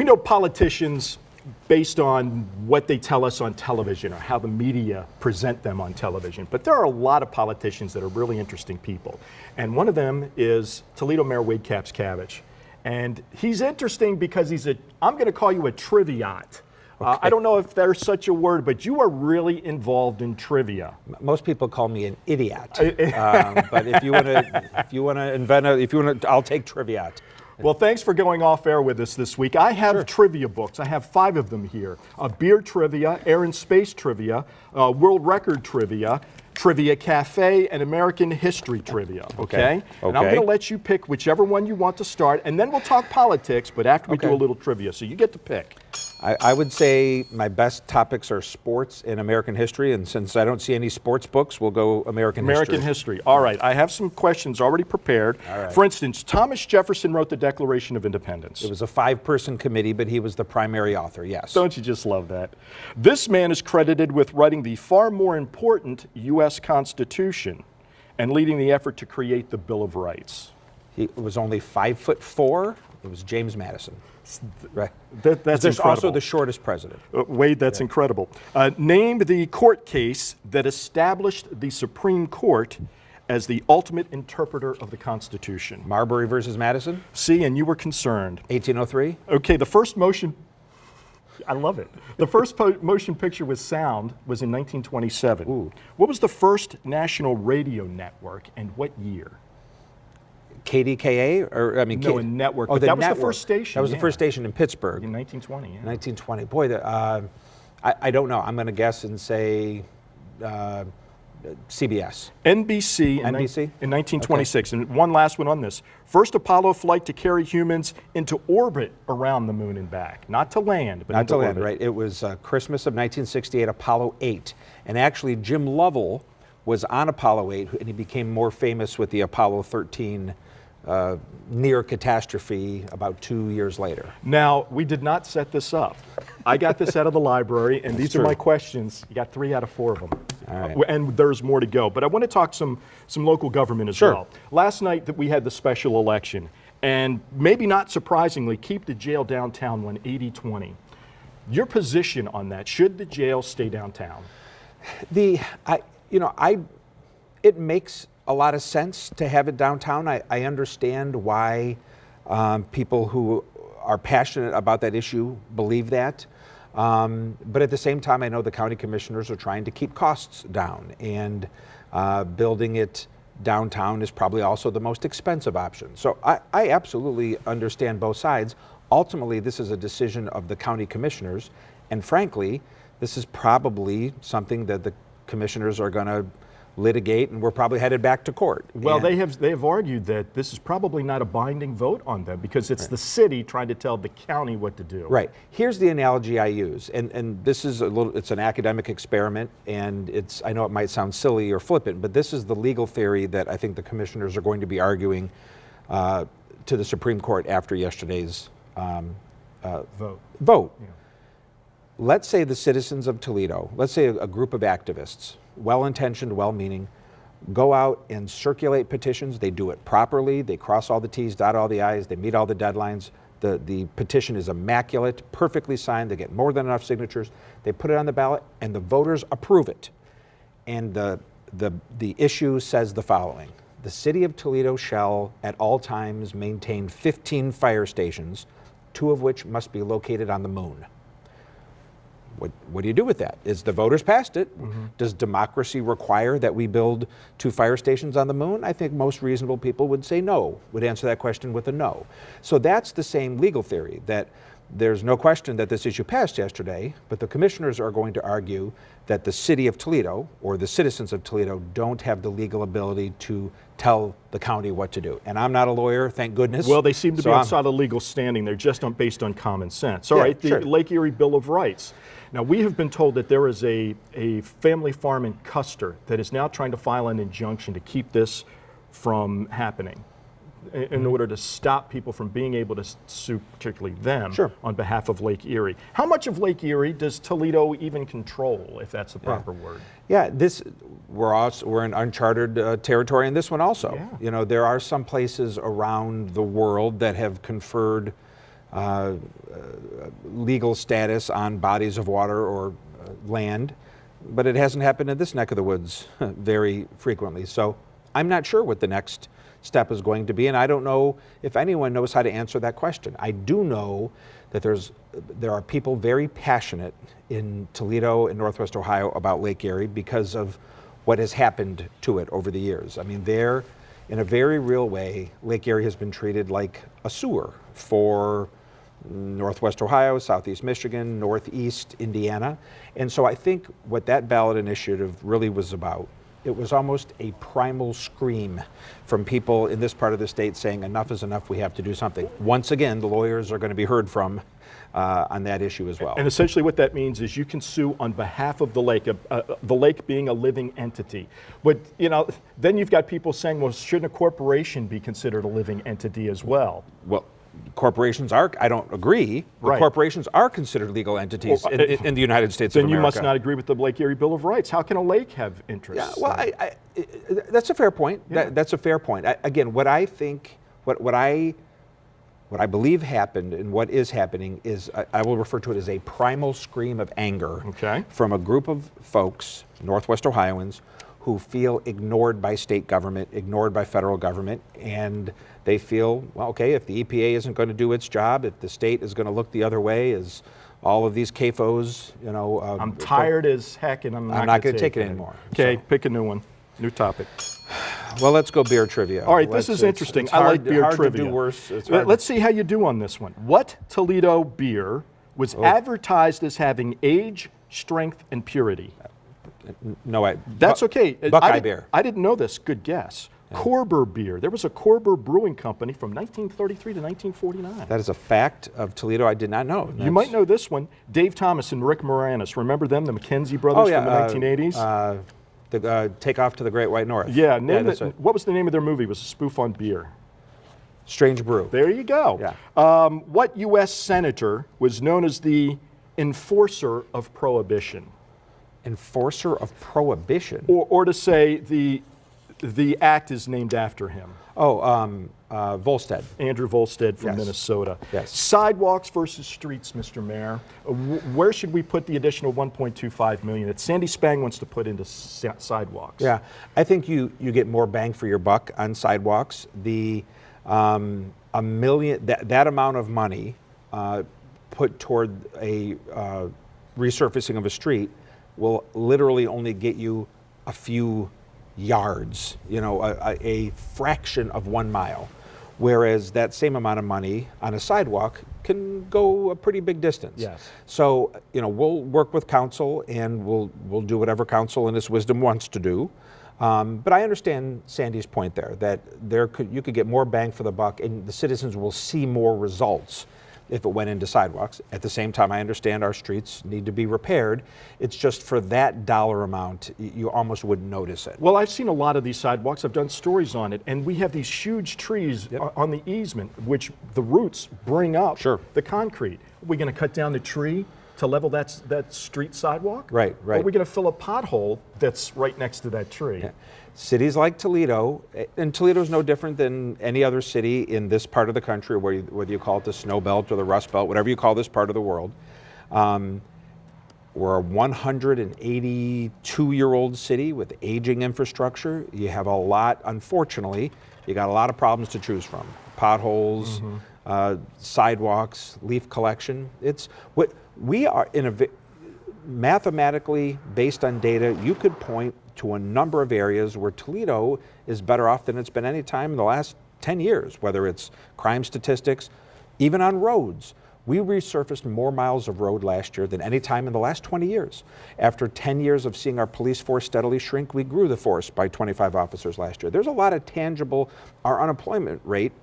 know politicians based on what they tell us on television or how the media present them on television. But there are a lot of politicians that are really interesting people. And one of them is Toledo Mayor Wade Kapszukiewicz. And he's interesting because I'm going to call you a triviot. Okay. I don't know if there's such a word, but you are really involved in trivia. Most people call me an idiot. But if you want to I'll take triviot. Well, thanks for going off air with us this week. I have trivia books. I have 5 of them here. Beer trivia, air and space trivia, world record trivia, Trivia Cafe, and American history trivia, okay? And I'm going to let you pick whichever one you want to start, and then we'll talk politics, but after we do a little trivia, so you get to pick. I would say my best topics are sports and American history, and since I don't see any sports books, we'll go American history. All right, I have some questions already prepared. For instance, Thomas Jefferson wrote the Declaration of Independence. It was a 5-person committee, but he was the primary author, yes. Don't you just love that? This man is credited with writing the far more important U.S. Constitution and leading the effort to create the Bill of Rights. He was only 5'4". It was James Madison. Right. That's There's incredible. also the shortest president. Wade, that's incredible. Name the court case that established the Supreme Court as the ultimate interpreter of the Constitution. Marbury versus Madison? See, and you were concerned. 1803? Okay, the first motion, I love it. The first motion picture with sound was in 1927. Ooh. What was the first national radio network and what year? KDKA, or I mean, no, a network. Oh, but that was network. the first station. That was the first station in Pittsburgh in 1920. Yeah. 1920. Boy, I don't know. I'm going to guess and say CBS. NBC. In 1926. And one last one on this. First Apollo flight to carry humans into orbit around the moon and back, not to land, but not to land. orbit. Right. It was Christmas of 1968, Apollo 8, and actually Jim Lovell was on Apollo 8, and he became more famous with the Apollo 13 near catastrophe about 2 years later. Now, we did not set this up. I got this out of the library, and these are my questions. You got 3 out of 4 of them. All right. And there's more to go. But I want to talk some local government as well. Last night that we had the special election, and maybe not surprisingly, keep the jail downtown won 80-20. Your position on that, should the jail stay downtown? It makes a lot of sense to have it downtown. I understand why people who are passionate about that issue believe that. But at the same time, I know the county commissioners are trying to keep costs down, and building it downtown is probably also the most expensive option. So I absolutely understand both sides. Ultimately, this is a decision of the county commissioners, and frankly, this is probably something that the commissioners are going to litigate, and we're probably headed back to court. Well, they have argued that this is probably not a binding vote on them because it's the city trying to tell the county what to do. Right. Here's the analogy I use, and this is it's an academic experiment, and I know it might sound silly or flippant, but this is the legal theory that I think the commissioners are going to be arguing to the Supreme Court after yesterday's vote. Yeah. Let's say the citizens of Toledo, let's say a group of activists, well-intentioned, well-meaning, go out and circulate petitions. They do it properly. They cross all the T's, dot all the I's. They meet all the deadlines. The petition is immaculate, perfectly signed. They get more than enough signatures. They put it on the ballot, and the voters approve it. And the issue says the following: the city of Toledo shall at all times maintain 15 fire stations, 2 of which must be located on the moon. What do you do with that? Is the voters passed it? Mm-hmm. Does democracy require that we build 2 fire stations on the moon? I think most reasonable people would say no, would answer that question with a no. So that's the same legal theory, that there's no question that this issue passed yesterday, but the commissioners are going to argue that the city of Toledo or the citizens of Toledo don't have the legal ability to tell the county what to do. And I'm not a lawyer, thank goodness. Well, they seem to be outside of legal standing. They're just based on common sense. All right, the Lake Erie Bill of Rights. Now, we have been told that there is a family farm in Custer that is now trying to file an injunction to keep this from happening in order to stop people from being able to sue, particularly them, on behalf of Lake Erie. How much of Lake Erie does Toledo even control, if that's the proper word? Yeah, we're in uncharted territory in this one also. Yeah. You know, there are some places around the world that have conferred legal status on bodies of water or land, but it hasn't happened in this neck of the woods very frequently. So I'm not sure what the next step is going to be, and I don't know if anyone knows how to answer that question. I do know that there are people very passionate in Toledo and Northwest Ohio about Lake Erie because of what has happened to it over the years. I mean, in a very real way, Lake Erie has been treated like a sewer for Northwest Ohio, Southeast Michigan, Northeast Indiana. And so I think what that ballot initiative really was about, it was almost a primal scream from people in this part of the state saying enough is enough, we have to do something. Once again, the lawyers are going to be heard from on that issue as well. And essentially what that means is you can sue on behalf of the lake being a living entity. But, then you've got people saying, well, shouldn't a corporation be considered a living entity as well? Well, corporations are, I don't agree, but right. Corporations are considered legal entities in the United States of America. Then you must not agree with the Lake Erie Bill of Rights. How can a lake have interests? Yeah, well, that's a fair point. Yeah. That's a fair point. Again, what I think, what I believe happened and what is happening is, I will refer to it as a primal scream of anger from a group of folks, Northwest Ohioans, who feel ignored by state government, ignored by federal government, and they feel, well, okay, if the EPA isn't going to do its job, if the state is going to look the other way, as all of these CAFOs, I'm tired as heck, and I'm not going to take it anymore. Okay, so. Pick a new one, new topic. Well, let's go beer trivia. All right, this is interesting. I like beer trivia. To do worse. Let's see how you do on this one. What Toledo beer was advertised as having age, strength, and purity? No, that's okay. Buckeye beer. I didn't know this. Good guess. Yeah. Korber beer. There was a Korber Brewing Company from 1933 to 1949. That is a fact of Toledo I did not know. You might know this one. Dave Thomas and Rick Moranis. Remember them, the McKenzie brothers from the 1980s? Take Off to the Great White North. Yeah. What was the name of their movie? It was a spoof on beer. Strange Brew. There you go. Yeah. What U.S. senator was known as the enforcer of prohibition? Enforcer of prohibition? Or to say the act is named after him. Volstead. Andrew Volstead from Minnesota. Yes. Sidewalks versus streets, Mr. Mayor. Where should we put the additional $1.25 million that Sandy Spang wants to put into sidewalks? Yeah, I think you get more bang for your buck on sidewalks. A million, that amount of money put toward a resurfacing of a street will literally only get you a few yards, a fraction of 1 mile. Whereas that same amount of money on a sidewalk can go a pretty big distance. Yes. So, we'll work with council and we'll do whatever council in its wisdom wants to do. But I understand Sandy's point there, that you could get more bang for the buck and the citizens will see more results if it went into sidewalks. At the same time, I understand our streets need to be repaired. It's just for that dollar amount, you almost wouldn't notice it. Well, I've seen a lot of these sidewalks. I've done stories on it, and we have these huge trees on the easement, which the roots bring up the concrete. Are we going to cut down the tree to level that street sidewalk? Right. Or are we going to fill a pothole that's right next to that tree? Yeah. Cities like Toledo, and Toledo's no different than any other city in this part of the country, whether you call it the Snow Belt or the Rust Belt, whatever you call this part of the world. We're a 182-year-old city with aging infrastructure. You have a lot, unfortunately, you got a lot of problems to choose from. Potholes, sidewalks, leaf collection. We are in a mathematically based on data, you could point to a number of areas where Toledo is better off than it's been any time in the last 10 years, whether it's crime statistics, even on roads. We resurfaced more miles of road last year than any time in the last 20 years. After 10 years of seeing our police force steadily shrink, we grew the force by 25 officers last year. There's a lot of tangible, our unemployment rate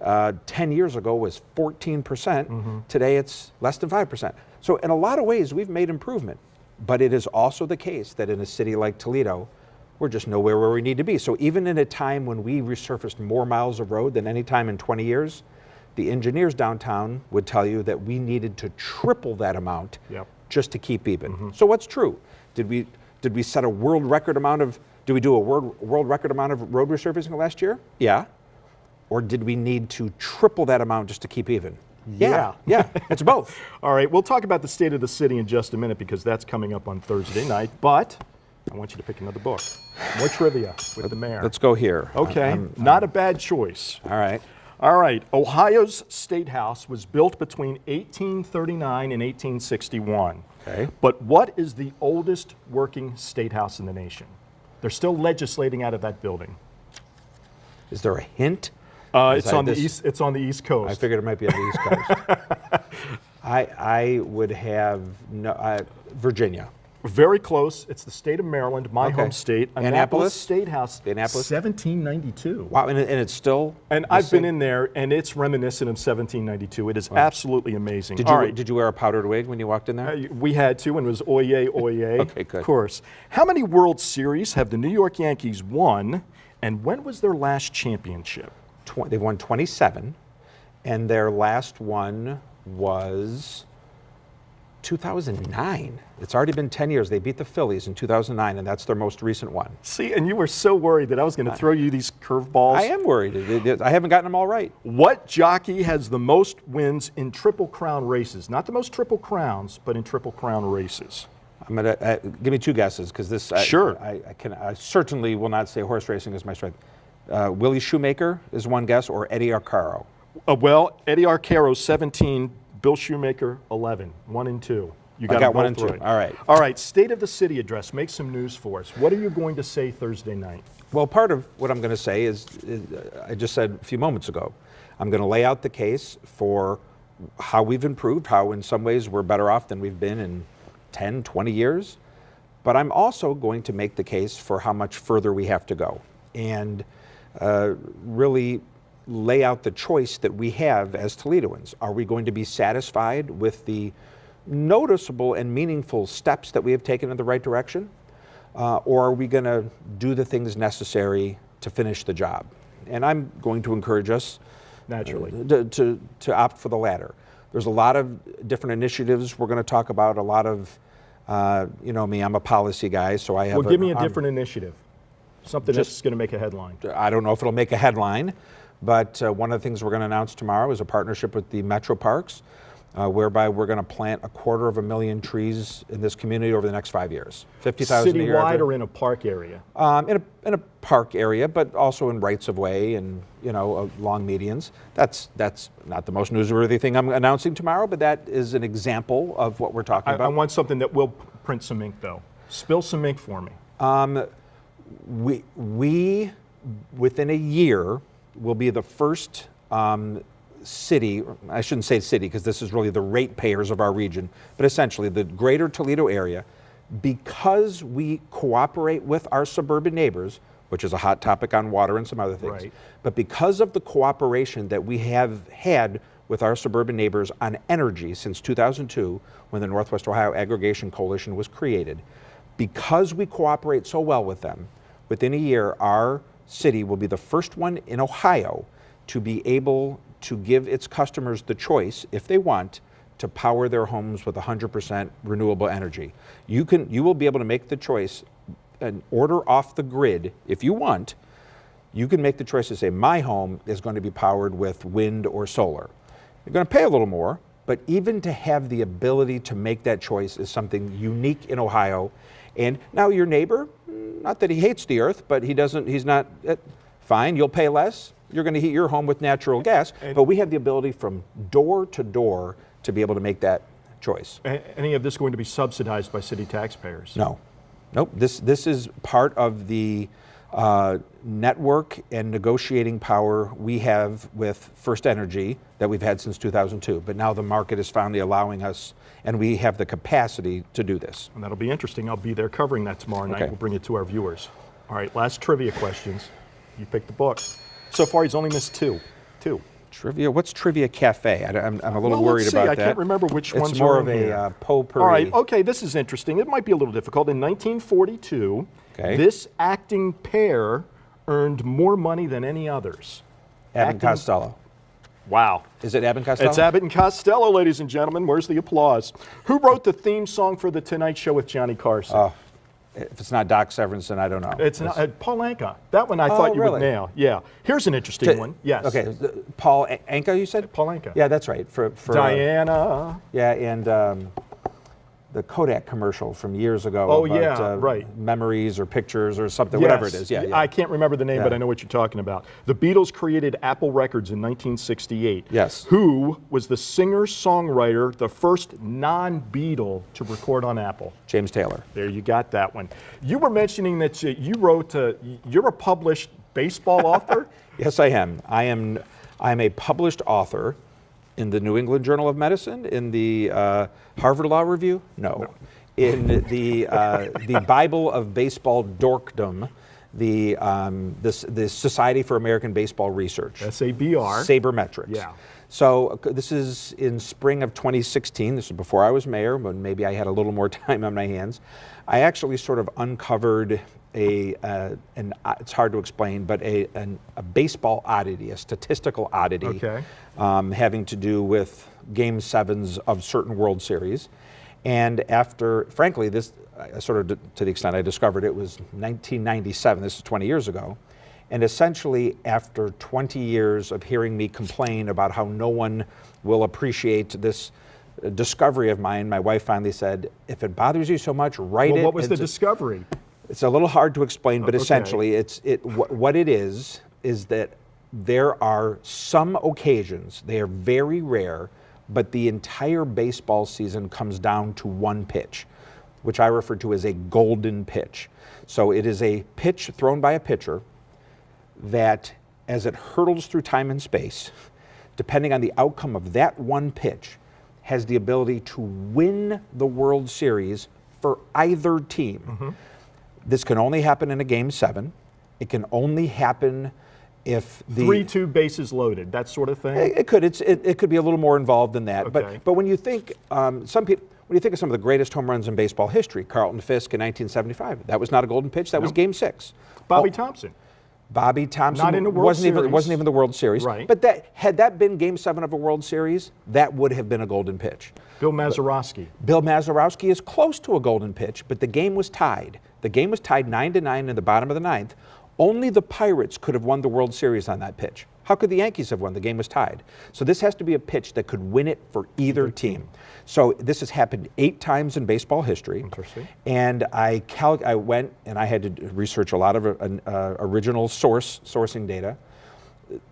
10 years ago was 14%. Today it's less than 5%. So in a lot of ways, we've made improvement. But it is also the case that in a city like Toledo, we're just nowhere where we need to be. So even in a time when we resurfaced more miles of road than any time in 20 years, the engineers downtown would tell you that we needed to triple that amount just to keep even. So what's true? Did we set a world record amount of, did we do a world record amount of road resurfacing last year? Yeah. Or did we need to triple that amount just to keep even? Yeah, it's both. All right, we'll talk about the state of the city in just a minute because that's coming up on Thursday night, but I want you to pick another book. More trivia with the mayor. Let's go here. Okay, not a bad choice. All right. All right, Ohio's State House was built between 1839 and 1861. Okay. But what is the oldest working state house in the nation? They're still legislating out of that building. Is there a hint? It's on the East Coast. I figured it might be on the East Coast. I would have Virginia. Very close. It's the state of Maryland, my home state. Annapolis State House, Annapolis? 1792. Wow, and it's still. And I've been in there, and it's reminiscent of 1792. It is absolutely amazing. Did you wear a powdered wig when you walked in there? We had to, and it was oyez, oyez. Okay, good. Of course. How many World Series have the New York Yankees won, and when was their last championship? They won 27, and their last one was 2009. It's already been 10 years. They beat the Phillies in 2009, and that's their most recent one. See, and you were so worried that I was going to throw you these curveballs. I am worried. I haven't gotten them all right. What jockey has the most wins in Triple Crown races? Not the most Triple Crowns, but in Triple Crown races. I'm gonna give me two guesses because this. Sure. I certainly will not say horse racing is my strength. Willie Shoemaker is one guess, or Eddie Arcaro. Well, Eddie Arcaro 17, Bill Shoemaker 11, 1 and 2. You got them 1 and both 2. right. All right. All right. State of the city address. Make some news for us. What are you going to say Thursday night? Well, part of what I'm going to say is I just said a few moments ago. I'm going to lay out the case for how we've improved, how in some ways we're better off than we've been in 10, 20 years. But I'm also going to make the case for how much further we have to go and really lay out the choice that we have as Toledoans. Are we going to be satisfied with the noticeable and meaningful steps that we have taken in the right direction? Or are we going to do the things necessary to finish the job? And I'm going to encourage us naturally to opt for the latter. There's a lot of different initiatives we're going to talk about, a lot of, you know me, I'm a policy guy, so I have Well, give me a different initiative. Something that's going to make a headline. I don't know if it'll make a headline, but one of the things we're going to announce tomorrow is a partnership with the Metro Parks, whereby we're going to plant 250,000 trees in this community over the next 5 years. 50,000 a year. Citywide or in a park area? In a park area, but also in rights of way and along medians. That's not the most newsworthy thing I'm announcing tomorrow, but that is an example of what we're talking about. I want something that will print some ink, though. Spill some ink for me. We within a year will be the first city, I shouldn't say city because this is really the ratepayers of our region, but essentially the greater Toledo area, because we cooperate with our suburban neighbors, which is a hot topic on water and some other things, right. But because of the cooperation that we have had with our suburban neighbors on energy since 2002, when the Northwest Ohio Aggregation Coalition was created, because we cooperate so well with them, within a year, our city will be the first one in Ohio to be able to give its customers the choice, if they want, to power their homes with 100% renewable energy. You will be able to make the choice and order off the grid if you want. You can make the choice to say, my home is going to be powered with wind or solar. You're going to pay a little more, but even to have the ability to make that choice is something unique in Ohio. And now your neighbor, not that he hates the earth, but he's not, fine, you'll pay less. You're going to heat your home with natural gas, but we have the ability from door to door to be able to make that choice. Any of this going to be subsidized by city taxpayers? No. Nope. This is part of the network and negotiating power we have with First Energy that we've had since 2002. But now the market is finally allowing us, and we have the capacity to do this. And that'll be interesting. I'll be there covering that tomorrow night. Okay. We'll bring it to our viewers. All right, last trivia questions. You pick the book. So far, he's only missed two. Trivia? What's Trivia Cafe? I'm a little worried about that. I can't remember which ones It's more are of in a here. potpourri. All right, okay, this is interesting. It might be a little difficult. In 1942, this acting pair earned more money than any others. Abbott and Costello. Wow. Is it Abbott and Costello? It's Abbott and Costello, ladies and gentlemen. Where's the applause? Who wrote the theme song for The Tonight Show with Johnny Carson? If it's not Doc Severinsen, I don't know. It's not, Paul Anka. That one I thought you would nail. Yeah. Here's an interesting one. Yes. Okay. Paul Anka, you said? Paul Anka. Yeah, that's right. For Diana. Yeah, and the Kodak commercial from years ago. Oh, about, yeah, right. Memories or pictures or something, whatever it is. Yeah, I can't remember the name, but I know what you're talking about. The Beatles created Apple Records in 1968. Yes. Who was the singer-songwriter, the first non-Beatle to record on Apple? James Taylor. There, you got that one. You were mentioning that you wrote, you're a published baseball author? Yes, I am. I am a published author in the New England Journal of Medicine, in the Harvard Law Review? No. In the Bible of Baseball Dorkdom, the Society for American Baseball Research. SABR. Sabermetrics. Yeah. So this is in spring of 2016. This is before I was mayor, but maybe I had a little more time on my hands. I actually sort of uncovered it's hard to explain, but a baseball oddity, a statistical oddity, okay. Having to do with Game 7s of certain World Series. And after, frankly, this, sort of to the extent I discovered it, was 1997, this is 20 years ago. And essentially, after 20 years of hearing me complain about how no one will appreciate this discovery of mine, my wife finally said, if it bothers you so much, write it. Well, what was the discovery? It's a little hard to explain, but okay. essentially, what it is that there are some occasions, they are very rare, but the entire baseball season comes down to one pitch, which I refer to as a golden pitch. So it is a pitch thrown by a pitcher that, as it hurtles through time and space, depending on the outcome of that one pitch, has the ability to win the World Series for either team. Mm-hmm. This can only happen in a Game 7. It can only happen if the 3-2 bases loaded, that sort of thing. It could. It could be a little more involved than that. Okay. But when you think when you think of some of the greatest home runs in baseball history, Carlton Fisk in 1975, that was not a golden pitch. That was Game 6. Bobby Thompson. Bobby Thompson not in the World Series. wasn't even the World Series. Right. But had that been Game 7 of a World Series, that would have been a golden pitch. Bill Mazeroski. Bill Mazeroski is close to a golden pitch, but the game was tied. The game was tied 9-9 in the bottom of the ninth. Only the Pirates could have won the World Series on that pitch. How could the Yankees have won? The game was tied. So this has to be a pitch that could win it for either team. So this has happened 8 times in baseball history. Interesting. And I went and I had to research a lot of original sourcing data.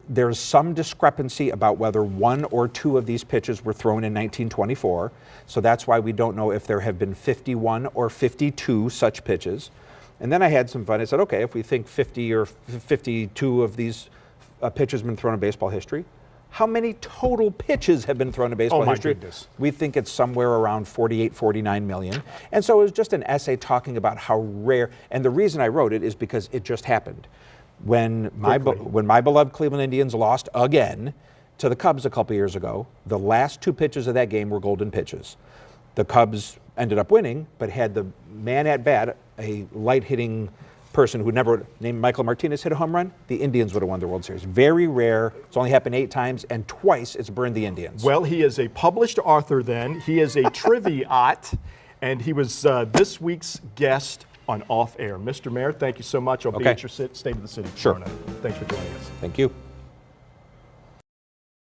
There's some discrepancy about whether 1 or 2 of these pitches were thrown in 1924. So that's why we don't know if there have been 51 or 52 such pitches. And then I had some fun. I said, okay, if we think 50 or 52 of these pitches have been thrown in baseball history, how many total pitches have been thrown in baseball history? Goodness. We think it's somewhere around 48, 49 million. And so it was just an essay talking about how rare, and the reason I wrote it is because it just happened. When my beloved Cleveland Indians lost again to the Cubs a couple years ago, the last 2 pitches of that game were golden pitches. The Cubs ended up winning, but had the man at bat, a light-hitting person who never named Michael Martinez, hit a home run, the Indians would have won the World Series. Very rare. It's only happened 8 times, and twice it's burned the Indians. Well, he is a published author then. He is a triviot, and he was this week's guest on Off Air. Mr. Mayor, thank you so much. I'll be at your State of the City. Sure. Thanks for joining us. Thank you.